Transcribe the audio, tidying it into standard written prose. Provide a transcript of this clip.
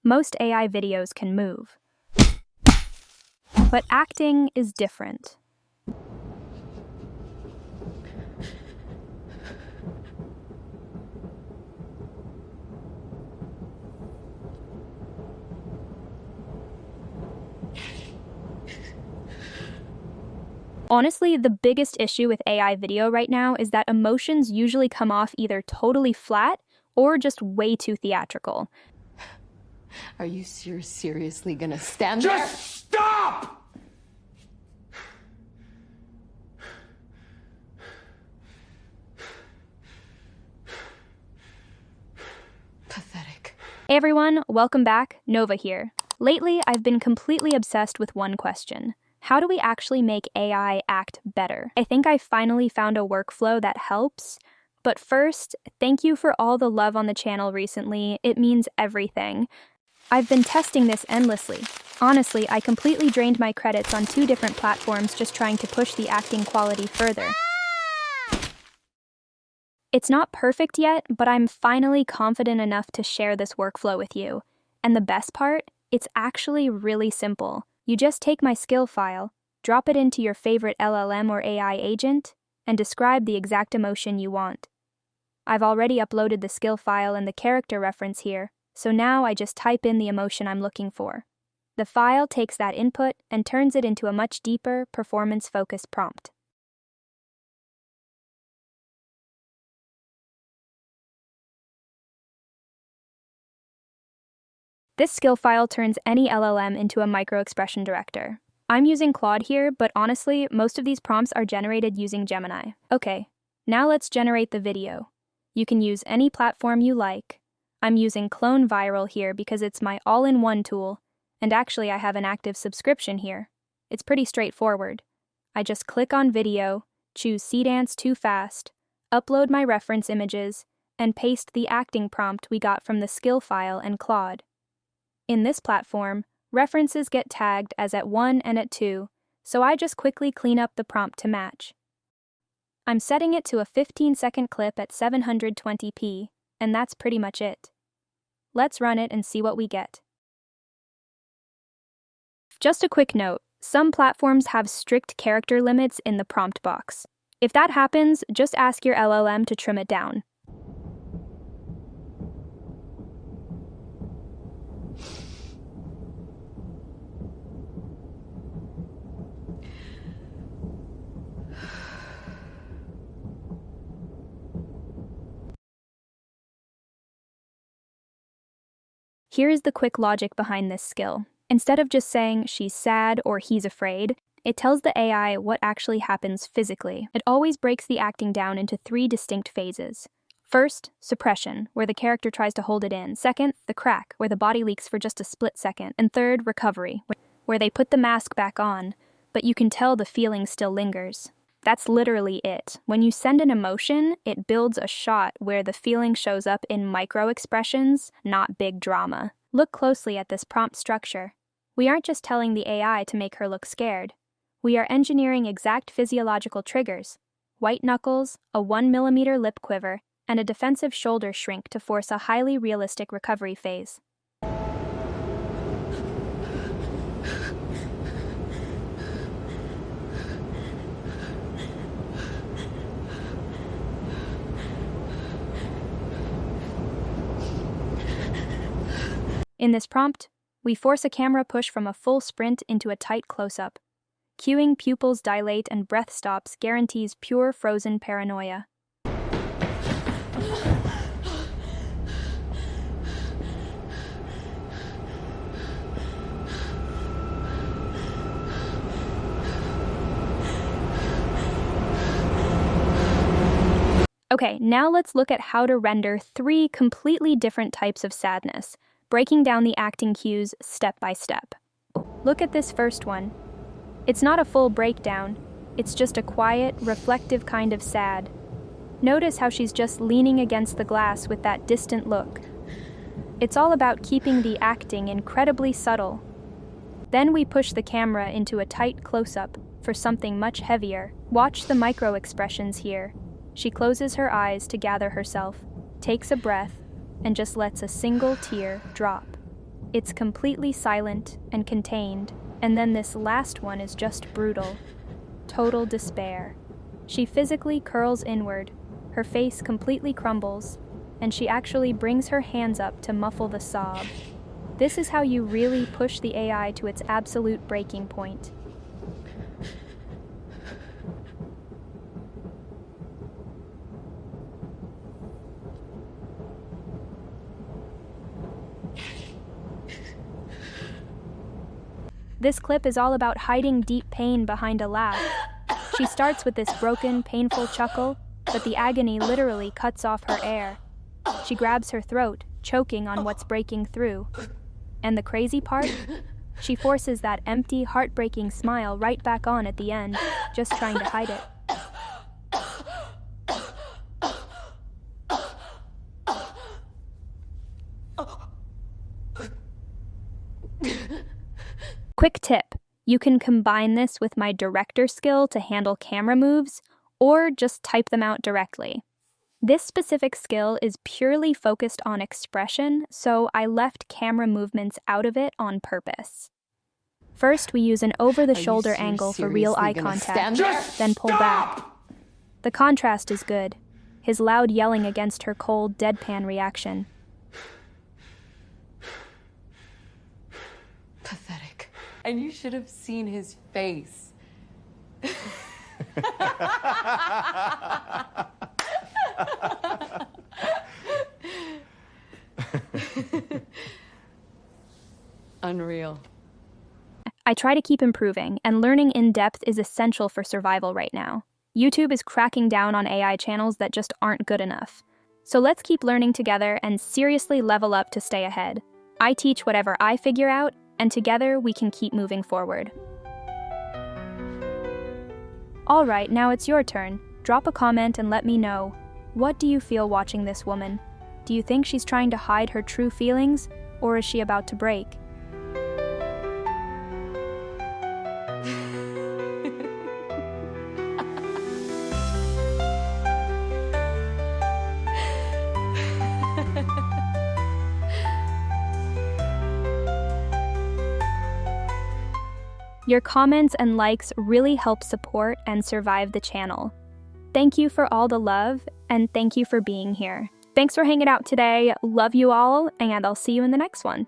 Most AI videos can move. But acting is different. Honestly, the biggest issue with AI video right now is that emotions usually come off either totally flat or just way too theatrical. Are you seriously gonna stand there? Just stop! Pathetic. Hey everyone, welcome back, Nova here. Lately, I've been completely obsessed with one question. How do we actually make AI act better? I think I finally found a workflow that helps. But first, thank you for all the love on the channel recently. It means everything. I've been testing this endlessly. Honestly, I completely drained my credits on 2 different platforms just trying to push the acting quality further. It's not perfect yet, but I'm finally confident enough to share this workflow with you. And the best part? It's actually really simple. You just take my skill file, drop it into your favorite LLM or AI agent, and describe the exact emotion you want. I've already uploaded the skill file and the character reference here, so now I just type in the emotion I'm looking for. The file takes that input and turns it into a much deeper, performance-focused prompt. This skill file turns any LLM into a micro-expression director. I'm using Claude here, but honestly, most of these prompts are generated using Gemini. Okay, now let's generate the video. You can use any platform you like. I'm using CloneViral here because it's my all-in-one tool, and actually I have an active subscription here. It's pretty straightforward. I just click on video, choose Seedance Too Fast, upload my reference images, and paste the acting prompt we got from the skill file and Claude. In this platform, references get tagged as at 1 and at 2, so I just quickly clean up the prompt to match. I'm setting it to a 15-second clip at 720p, and that's pretty much it. Let's run it and see what we get. Just a quick note, some platforms have strict character limits in the prompt box. If that happens, just ask your LLM to trim it down. Here is the quick logic behind this skill. Instead of just saying she's sad or he's afraid, it tells the AI what actually happens physically. It always breaks the acting down into 3 distinct phases. First, suppression, where the character tries to hold it in. Second, the crack, where the body leaks for just a split second. And third, recovery, where they put the mask back on, but you can tell the feeling still lingers. That's literally it. When you send an emotion, it builds a shot where the feeling shows up in micro-expressions, not big drama. Look closely at this prompt structure. We aren't just telling the AI to make her look scared. We are engineering exact physiological triggers: white knuckles, a 1mm lip quiver, and a defensive shoulder shrink to force a highly realistic recovery phase. In this prompt, we force a camera push from a full sprint into a tight close-up. Cueing pupils dilate and breath stops guarantees pure frozen paranoia. Okay, now let's look at how to render 3 completely different types of sadness, breaking down the acting cues step by step. Look at this first one. It's not a full breakdown, it's just a quiet, reflective kind of sad. Notice how she's just leaning against the glass with that distant look. It's all about keeping the acting incredibly subtle. Then we push the camera into a tight close-up for something much heavier. Watch the micro-expressions here. She closes her eyes to gather herself, takes a breath, and just lets a single tear drop. It's completely silent and contained, and then this last one is just brutal. Total despair. She physically curls inward, her face completely crumbles, and she actually brings her hands up to muffle the sob. This is how you really push the AI to its absolute breaking point. This clip is all about hiding deep pain behind a laugh. She starts with this broken, painful chuckle, but the agony literally cuts off her air. She grabs her throat, choking on what's breaking through. And the crazy part? She forces that empty, heartbreaking smile right back on at the end, just trying to hide it. Quick tip, you can combine this with my director skill to handle camera moves, or just type them out directly. This specific skill is purely focused on expression, so I left camera movements out of it on purpose. First, we use an over-the-shoulder angle for real eye contact, then pull back. The contrast is good, his loud yelling against her cold, deadpan reaction. Pathetic. And you should have seen his face. Unreal. I try to keep improving, and learning in depth is essential for survival right now. YouTube is cracking down on AI channels that just aren't good enough. So let's keep learning together and seriously level up to stay ahead. I teach whatever I figure out, and together we can keep moving forward. All right, now it's your turn. Drop a comment and let me know. What do you feel watching this woman? Do you think she's trying to hide her true feelings, or is she about to break? Your comments and likes really help support and survive the channel. Thank you for all the love, and thank you for being here. Thanks for hanging out today. Love you all, and I'll see you in the next one.